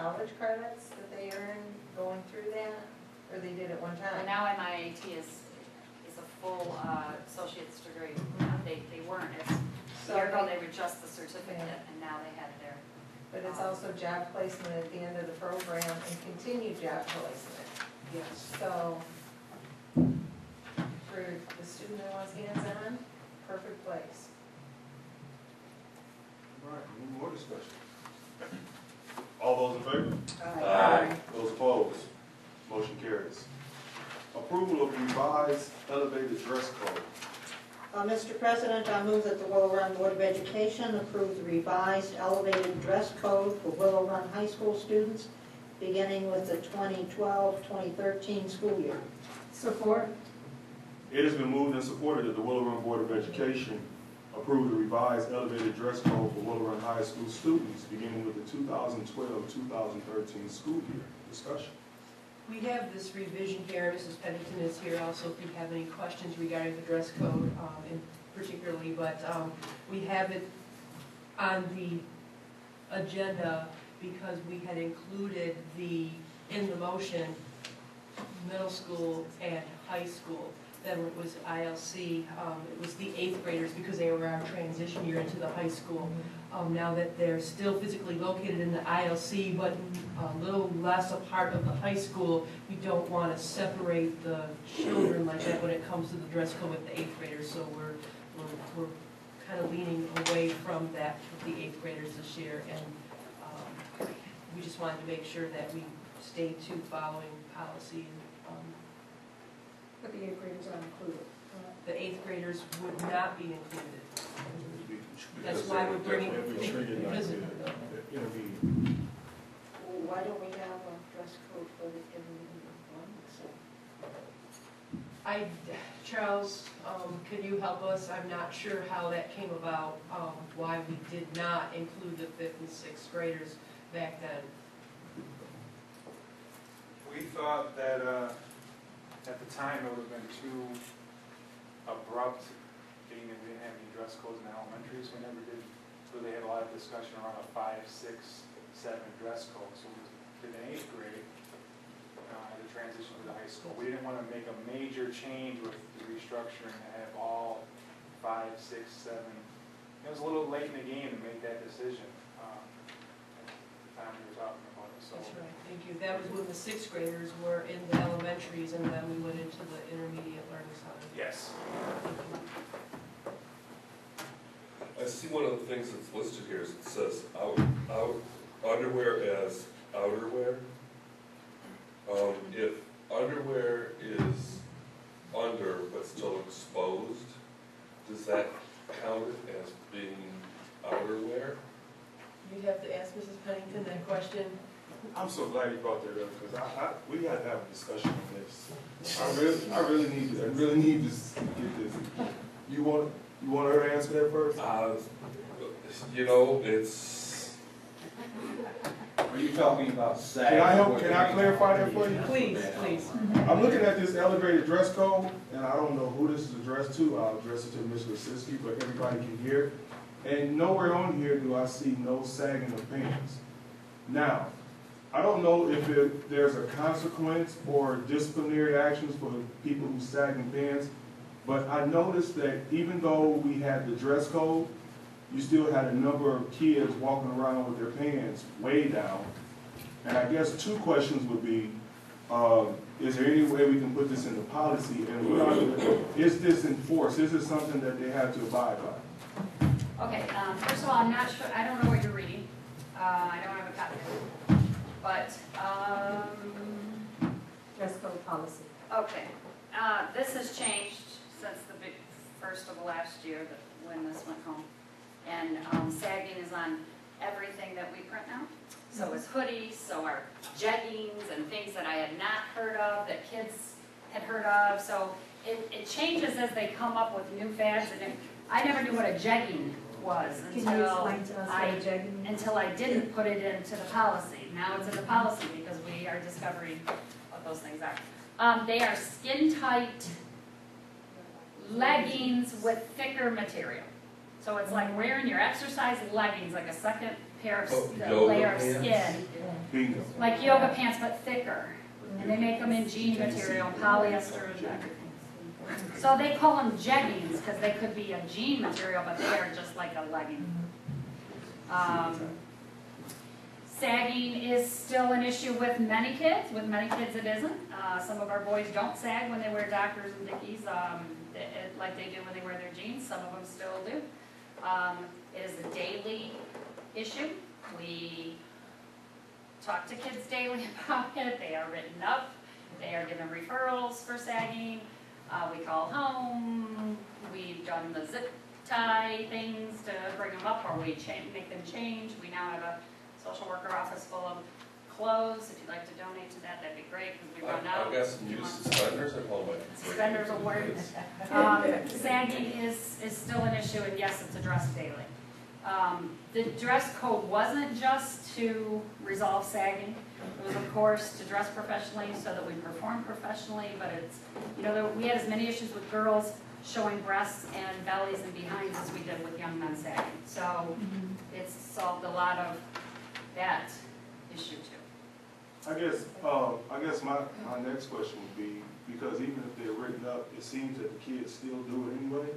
college credits that they earn going through that? Or they did it one And time? now MIAT is a full associate's degree. They weren't, a year ago they were just the certificate, and now they had their. But it's also job placement at the end of the program and continued job placement. Yes. So, for the student that wants hands-on, perfect place. All right, any more discussion? All those in favor? Aye. Those opposed? Motion carries. Approval of revised elevated dress code. Mr. President, I move that the Willow Run Board of Education approve the revised elevated dress code for Willow Run High School students beginning with the 2012-2013 school year. Support. It has been moved and supported that the Willow Run Board of Education approve the revised elevated dress code for Willow Run High School students beginning with the 2012-2013 school year. Discussion. We have this revision here. Mrs. Pennington is here also if you have any questions regarding the dress code in particularly, but we have it on the agenda because we had included in the motion middle school and high school. Then it was ILC, it was the 8th graders because they were our transition year into the high school. Now that they're still physically located in the ILC, but a little less a part of the high school, we don't want to separate the children like that when it comes to the dress code with the 8th graders. So we're kind of leaning away from that with the 8th graders this year, and we just wanted to make sure that we stay to following policy. But the 8th graders are included. The 8th graders would not be included. That's why we're bringing, because Well, why don't we have a dress code for the intermediate one? Charles, can you help us? I'm not sure how that came about, why we did not include the 5th and 6th graders back then. We thought that at the time it would have been too abrupt, being that we didn't have any dress codes in elementary, so we never did really have a lot of discussion around a 5, 6, 7 dress code. So we did an 8th grade, the transition to the high school. We didn't want to make a major change with the restructuring to have all 5, 6, 7. It was a little late in the game to make that decision at the time we were talking about it. So. That's right, thank you. That was when the 6th graders were in the elementaries, and then we went into the intermediate learning center. Yes. I see one of the things that's listed here is it says underwear as outerwear. If underwear is under but still exposed, does that count it as being outerwear? You'd have to ask Mrs. Pennington that question. I'm so glad you brought that up because we had to have a discussion on this. I really need to get this. You want her to answer that first? It's. Are you talking about SAG? Can I clarify that for you? Please, please. I'm looking at this elevated dress code, and I don't know who this is addressed to. I'll address it to Mr. Lasinsky, but everybody can hear. And nowhere on here do I see no sagging of pants. Now, I don't know if there's a consequence or disciplinary actions for people who sag in pants, but I noticed that even though we had the dress code, you still had a number of kids walking around with their pants way down. And I guess 2 questions would be, is there any way we can put this into policy? And is this enforced? Is this something that they have to abide by? Okay, first of all, I'm not sure, I don't know what you're reading. I don't have a copy. But, Dress code policy. okay. This has changed since the first of last year when this went home. And sagging is on everything that we print now. So it's hoodies, so are jeggings and things that I had not heard of, that kids had heard of. So it changes as they come up with new fads. And I never knew what a jegging was until I didn't put it into the policy. Now it's in the policy because we are discovering what those things are. They are skin-tight leggings with thicker material. So it's like wearing your exercise leggings, like a second pair of, Oh, the yoga layer of pants? skin. Bingo. Like yoga pants, but thicker. And they make them in jean material, polyester and everything. So they call them jeggings, because they could be a jean material, but they are just like a legging. Sagging is still an issue with many kids. With many kids it isn't. Some of our boys don't sag when they wear Dockers and Dickies, like they do when they wear their jeans. Some of them still do. It is a daily issue. We talk to kids daily about it. They are written up. They are given referrals for sagging. We call home. We've done the zip tie things to bring them up, or we make them change. We now have a social worker office full of clothes. If you'd like to donate to that, that'd be great, because we run out. I've got some used suspenders at home. Suspenders will work. Sagging is still an issue, and yes, it's addressed daily. The dress code wasn't just to resolve sagging. It was, of course, to dress professionally so that we perform professionally, but it's, we had as many issues with girls showing breasts and bellies and behinds as we did with young men sagging. So it's solved a lot of that issue too. I guess my next question would be, because even if they're written up, it seems that the kids still do it anyway.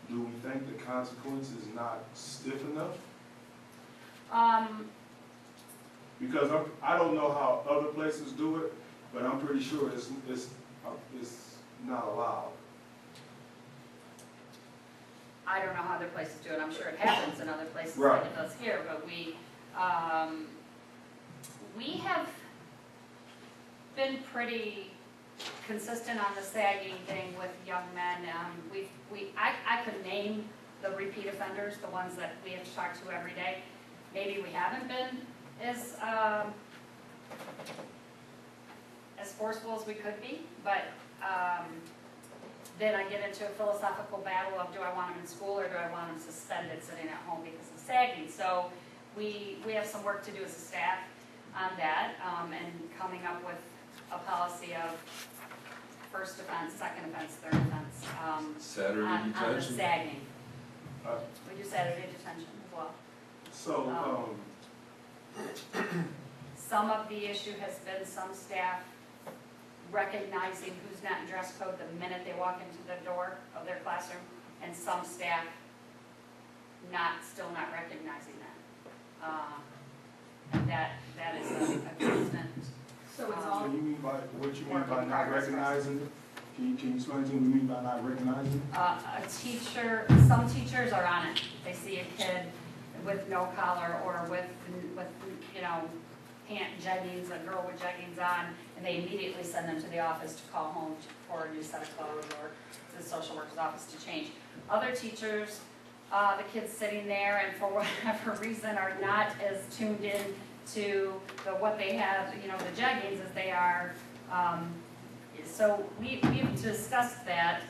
Do we think the consequence is not stiff enough? Because I don't know how other places do it, but I'm pretty sure it's not allowed. I don't know how other places do it. I'm sure it happens in other places Right. like it does here, but we have been pretty consistent on the sagging thing with young men. I could name the repeat offenders, the ones that we have to talk to every day. Maybe we haven't been as forceful as we could be, but then I get into a philosophical battle of, do I want them in school or do I want them suspended sitting at home because of sagging? So we have some work to do as a staff on that, and coming up with a policy of first offense, second offense, third offense, Saturday on the detention. sagging. Uh, We do Saturday detention as well. So, Some of the issue has been some staff recognizing who's not in dress code the minute they walk into the door of their classroom, and some staff still not recognizing that. And that is a constant. So it's so all, you mean by, what you mean Work by in not progress. recognizing it? Can you explain to me what you mean by not recognizing it? A teacher, some teachers are on it. They see a kid with no collar or with pant jeggings, a girl with jeggings on, and they immediately send them to the office to call home for a new set of clothes, or to the social worker's office to change. Other teachers, the kids sitting there and for whatever reason are not as tuned in to what they have, the jeggings as they are. So we've discussed that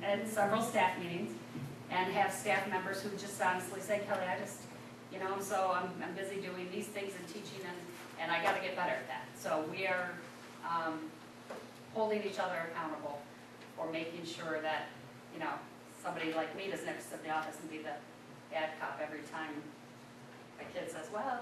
at several staff meetings, and have staff members who just honestly say, Kelly, so I'm busy doing these things and teaching, and I gotta get better at that. So we are holding each other accountable for making sure that, somebody like me doesn't have to sit in the office and be the bad cop every time a kid says, well,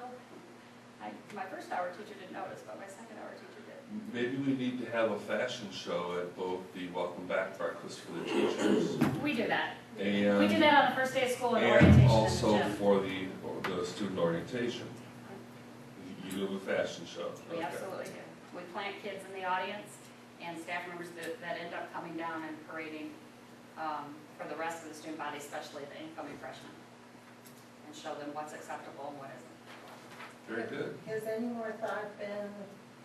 my first hour teacher didn't notice, but my second hour teacher did. Maybe we need to have a fashion show at both the Welcome Back breakfast for the teachers We do that. and We do that on the first day of school and orientation in the also gym. for the student orientation. You do a fashion show. We Okay. absolutely do. We plant kids in the audience and staff members that end up coming down and parading for the rest of the student body, especially the incoming freshmen, and show them what's acceptable and what isn't. Very good. has any more thought been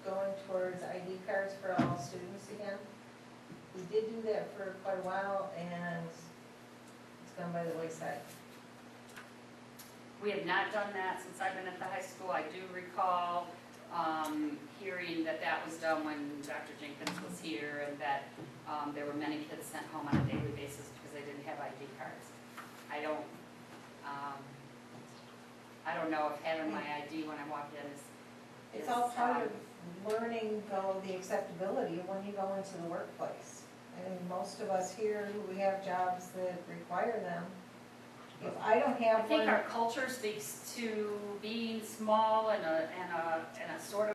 going towards ID cards for all students again? We did do that for quite a while, and it's gone by the wayside. We have not done that since I've been at the high school. I do recall hearing that was done when Dr. Jenkins was here, and that there were many kids sent home on a daily basis because they didn't have ID cards. I don't know if having my ID when I walk in is. It's all part of learning, though, the acceptability when you go into the workplace. I mean, most of us here who have jobs that require them If I don't I have think one, our culture speaks to being small and a sort of